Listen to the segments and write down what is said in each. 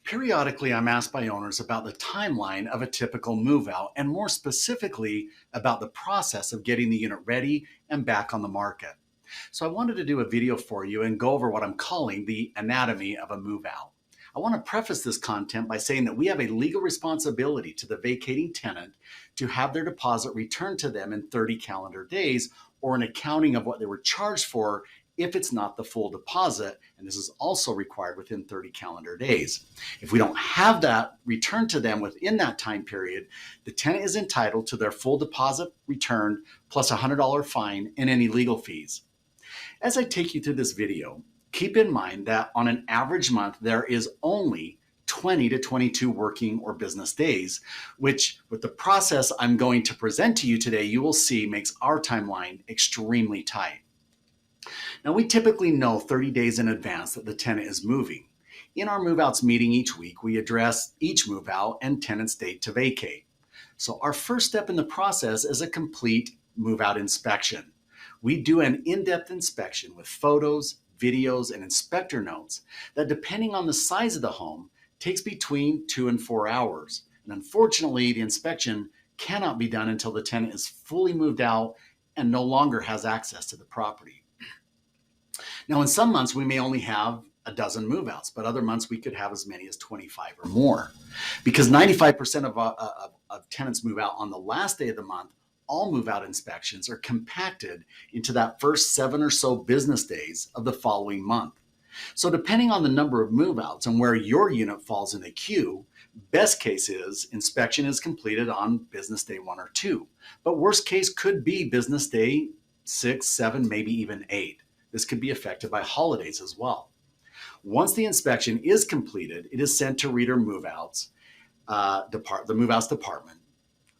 Periodically, I'm asked by owners about the timeline of a typical move out, and more specifically, about the process of getting the unit ready and back on the market. So, I wanted to do a video for you and go over what I'm calling the anatomy of a move out. I want to preface this content by saying that we have a legal responsibility to the vacating tenant to have their deposit returned to them in 30 calendar days or an accounting of what they were charged for if it's not the full deposit, and this is also required within 30 calendar days. If we don't have that returned to them within that time period, the tenant is entitled to their full deposit returned plus a $100 fine and any legal fees. As I take you through this video, keep in mind that on an average month, there is only 20 to 22 working or business days, which with the process I'm going to present to you today, you will see makes our timeline extremely tight. Now, we typically know 30 days in advance that the tenant is moving. In our move outs meeting each week, we address each move out and tenant's date to vacate. So our first step in the process is a complete move out inspection. We do an in-depth inspection with photos, videos, and inspector notes that, depending on the size of the home, takes between 2 and 4 hours. And unfortunately, the inspection cannot be done until the tenant is fully moved out and no longer has access to the property. Now, in some months, we may only have a dozen move-outs, but other months we could have as many as 25 or more. Because 95% of tenants move out on the last day of the month, all move-out inspections are compacted into that first 7 or so business days of the following month. So depending on the number of move-outs and where your unit falls in the queue, best case is inspection is completed on business day 1 or 2. But worst case could be business day 6, 7, maybe even 8. This could be affected by holidays as well. Once the inspection is completed, it is sent to Reeder Move-Outs, the Move-Outs department,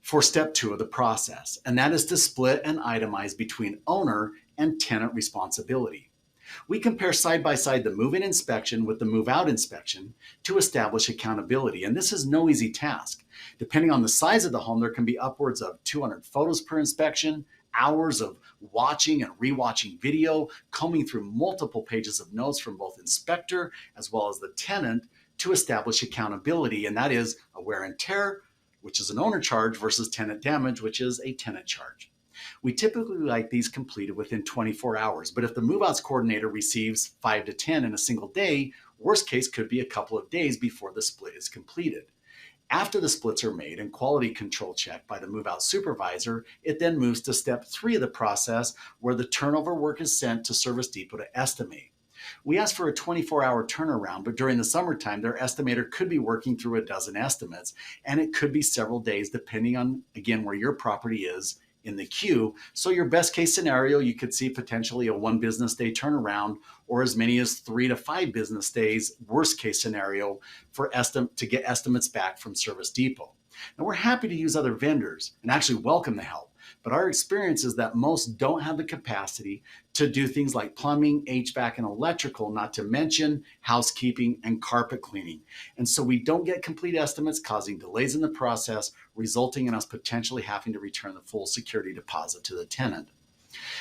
for step 2 of the process, and that is to split and itemize between owner and tenant responsibility. We compare side by side the move-in inspection with the move-out inspection to establish accountability, and this is no easy task. Depending on the size of the home, there can be upwards of 200 photos per inspection, hours of watching and rewatching video, combing through multiple pages of notes from both inspector as well as the tenant to establish accountability, and that is a wear and tear, which is an owner charge, versus tenant damage, which is a tenant charge. We typically like these completed within 24 hours, but if the move-outs coordinator receives 5 to 10 in a single day, worst case could be a couple of days before the split is completed. After the splits are made and quality control checked by the move-out supervisor, it then moves to step 3 of the process, where the turnover work is sent to Service Depot to estimate. We ask for a 24-hour turnaround, but during the summertime, their estimator could be working through a dozen estimates, and it could be several days depending on, again, where your property is in the queue. So your best case scenario, you could see potentially a 1 business day turnaround, or as many as 3 to 5 business days, worst case scenario, to get estimates back from Service Depot. Now, we're happy to use other vendors and actually welcome the help, but our experience is that most don't have the capacity to do things like plumbing, HVAC, and electrical, not to mention housekeeping and carpet cleaning. And so we don't get complete estimates, causing delays in the process, resulting in us potentially having to return the full security deposit to the tenant.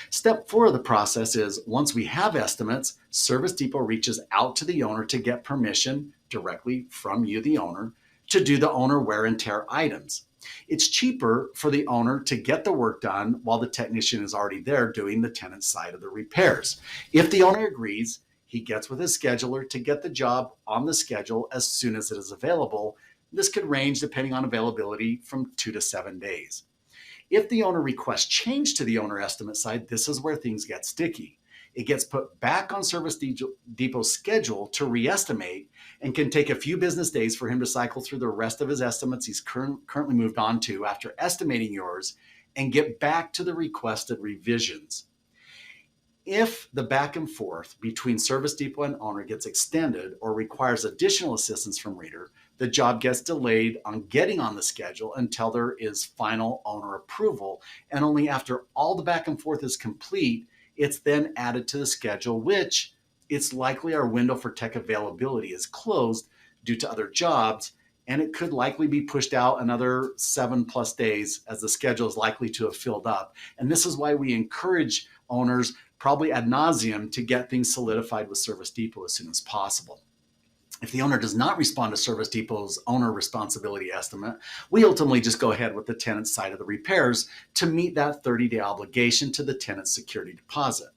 Step 4 of the process is, once we have estimates, Service Depot reaches out to the owner to get permission directly from you, the owner, to do the owner wear and tear items. It's cheaper for the owner to get the work done while the technician is already there doing the tenant side of the repairs. If the owner agrees, he gets with his scheduler to get the job on the schedule as soon as it is available. This could range, depending on availability, from 2 to 7 days. If the owner requests change to the owner estimate side, this is where things get sticky. It gets put back on Service Depot's schedule to re-estimate, and can take a few business days for him to cycle through the rest of his estimates he's currently moved on to after estimating yours and get back to the requested revisions. If the back and forth between Service Depot and owner gets extended or requires additional assistance from Reeder, the job gets delayed on getting on the schedule until there is final owner approval, and only after all the back and forth is complete, it's then added to the schedule, which it's likely our window for tech availability is closed due to other jobs, and it could likely be pushed out another 7+ days, as the schedule is likely to have filled up. And this is why we encourage owners, probably ad nauseum, to get things solidified with Service Depot as soon as possible. If the owner does not respond to Service Depot's owner responsibility estimate, we ultimately just go ahead with the tenant's side of the repairs to meet that 30-day obligation to the tenant's security deposit.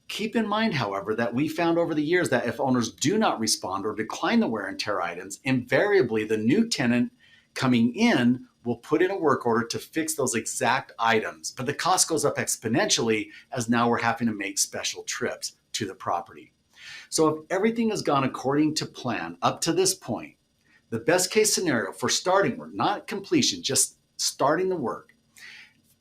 Keep in mind, however, that we found over the years that if owners do not respond or decline the wear and tear items, invariably the new tenant coming in will put in a work order to fix those exact items. But the cost goes up exponentially as now we're having to make special trips to the property. So if everything has gone according to plan up to this point, the best case scenario for starting work, not completion, just starting the work,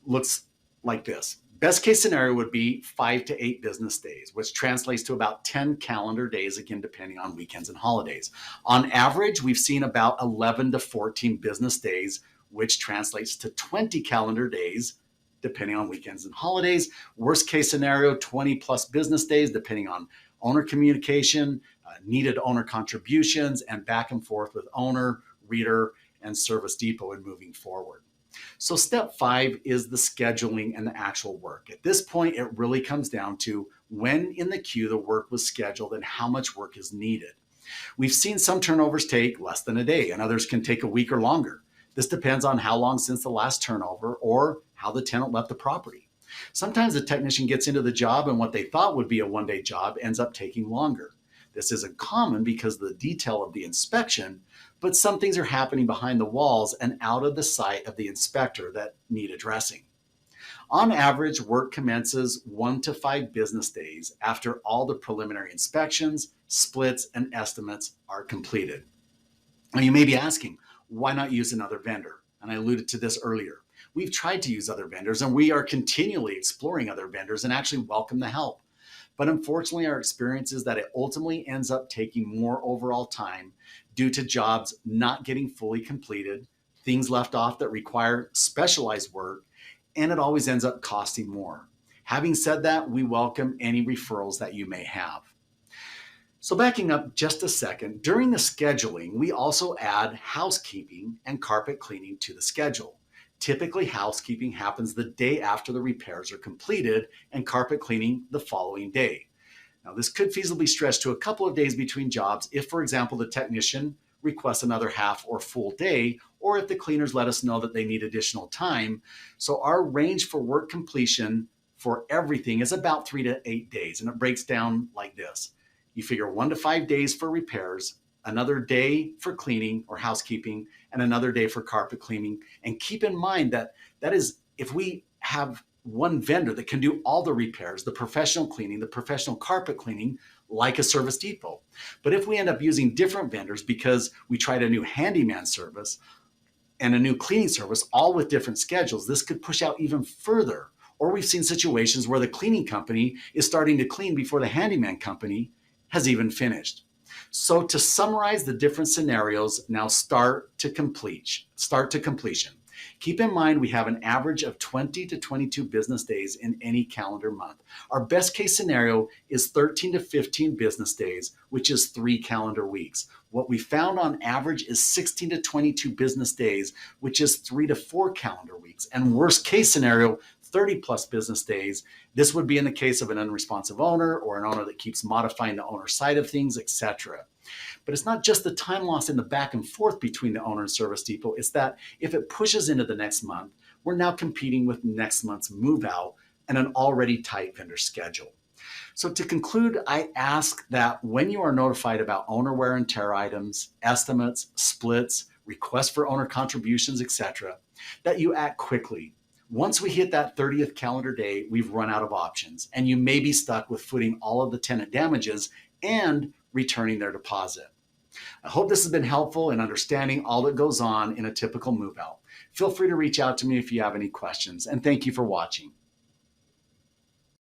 looks like this. Best case scenario would be 5 to 8 business days, which translates to about 10 calendar days, again, depending on weekends and holidays. On average, we've seen about 11 to 14 business days, which translates to 20 calendar days, depending on weekends and holidays. Worst case scenario, 20 plus business days, depending on owner communication, needed owner contributions, and back and forth with owner, reader, and Service Depot in moving forward. So step 5 is the scheduling and the actual work. At this point, it really comes down to when in the queue the work was scheduled and how much work is needed. We've seen some turnovers take less than a day and others can take a week or longer. This depends on how long since the last turnover or how the tenant left the property. Sometimes the technician gets into the job and what they thought would be a one-day job ends up taking longer. This isn't common because of the detail of the inspection, but some things are happening behind the walls and out of the sight of the inspector that need addressing. On average, work commences 1 to 5 business days after all the preliminary inspections, splits, and estimates are completed. Now you may be asking, why not use another vendor? And I alluded to this earlier. We've tried to use other vendors and we are continually exploring other vendors and actually welcome the help. But unfortunately, our experience is that it ultimately ends up taking more overall time due to jobs not getting fully completed, things left off that require specialized work, and it always ends up costing more. Having said that, we welcome any referrals that you may have. So backing up just a second, during the scheduling, we also add housekeeping and carpet cleaning to the schedule. Typically, housekeeping happens the day after the repairs are completed and carpet cleaning the following day. Now, this could feasibly stretch to a couple of days between jobs if, for example, the technician requests another half or full day, or if the cleaners let us know that they need additional time. So our range for work completion for everything is about 3 to 8 days, and it breaks down like this. You figure 1 to 5 days for repairs, another day for cleaning or housekeeping, and another day for carpet cleaning. And keep in mind that is if we have one vendor that can do all the repairs, the professional cleaning, the professional carpet cleaning, like a Service Depot. But if we end up using different vendors because we tried a new handyman service and a new cleaning service, all with different schedules, this could push out even further. Or we've seen situations where the cleaning company is starting to clean before the handyman company has even finished. So to summarize the different scenarios, now start to completion. Keep in mind we have an average of 20 to 22 business days in any calendar month. Our best case scenario is 13 to 15 business days, which is 3 calendar weeks. What we found on average is 16 to 22 business days, which is 3 to 4 calendar weeks. And worst case scenario, 30 plus business days. This would be in the case of an unresponsive owner or an owner that keeps modifying the owner side of things, etc. But it's not just the time loss in the back and forth between the owner and Service Depot. It's that if it pushes into the next month, we're now competing with next month's move out and an already tight vendor schedule. So to conclude, I ask that when you are notified about owner wear and tear items, estimates, splits, requests for owner contributions, etc., that you act quickly. Once we hit that 30th calendar day, we've run out of options, and you may be stuck with footing all of the tenant damages and returning their deposit. I hope this has been helpful in understanding all that goes on in a typical move out. Feel free to reach out to me if you have any questions, and thank you for watching.